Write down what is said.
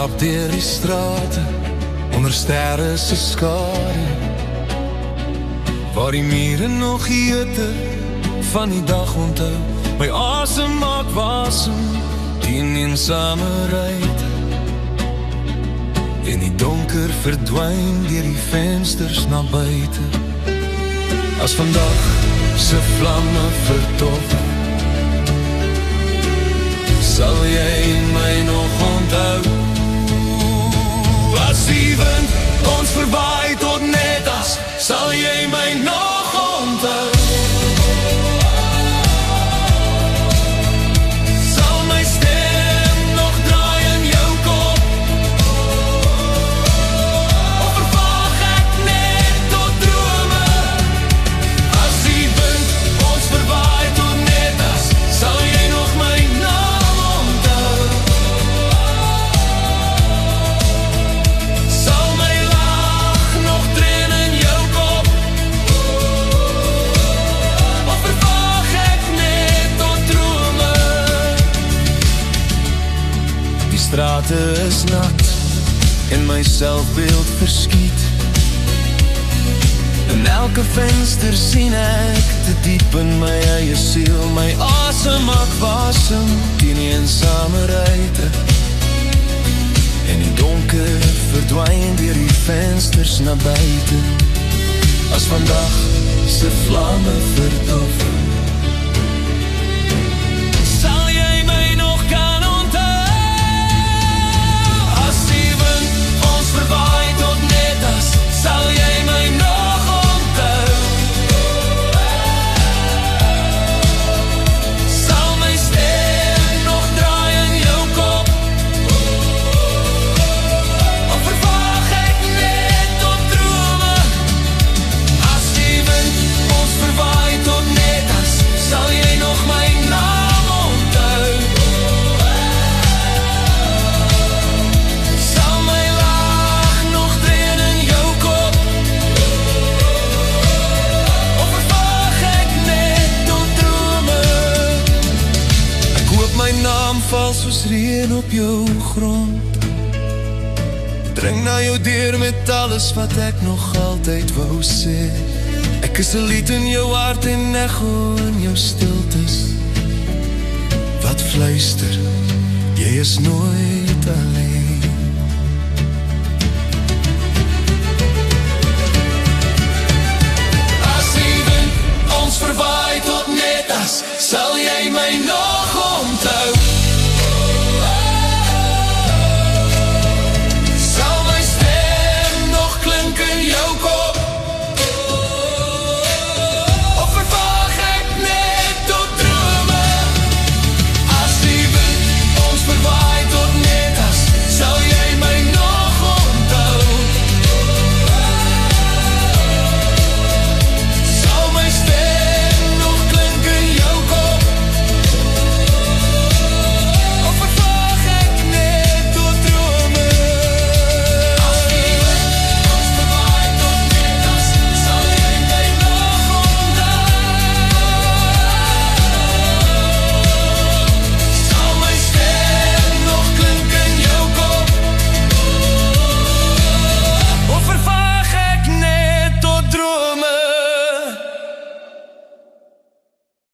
stap deur die strate onder sterre se skare, waar die mure nog hitte van die dag onthou. My asem maak wasem teen eensaamheid, en die donker verdwyn deur die vensters na buite. As vandag se vlamme verdof, sal jy my nog onthou. As die wind ons verwaai tot net as, sal jy my nog onthou. Sal my stem nog draai in jou kop, of vervaag ek net tot drome. As die wind ons verwaai tot net as, sal jy nog my naam onthou. Sal my lach nog train in jou kop, of vervaag ek net tot drome. Die strate is nat en my selfbeeld verskiet. In elke venster sien ek te diep in my eie siel. My asem maak wasem teen die eensaamheid, en die donker verdwyn deur die vensters na buite. As vandag se vlamme verdof, sal jy my nog kan onthou. As die wind ons verwaai tot net as, sal jy my nog onthou. Sal my stem nog draai in jou kop, of vervaag ek net tot drome. As die wind ons verwaai tot net as, sal jy nog my naam onthou. Sal my lach nog train in jou kop, of vervaag ek net tot drome. Ek hoop my naam val soos reën op jou grond, dring na jou deur met alles wat ek nog altyd wou sê. Ek is 'n lied in jou hart en echo in jou stiltes, wat fluister, jy is nooit alleen.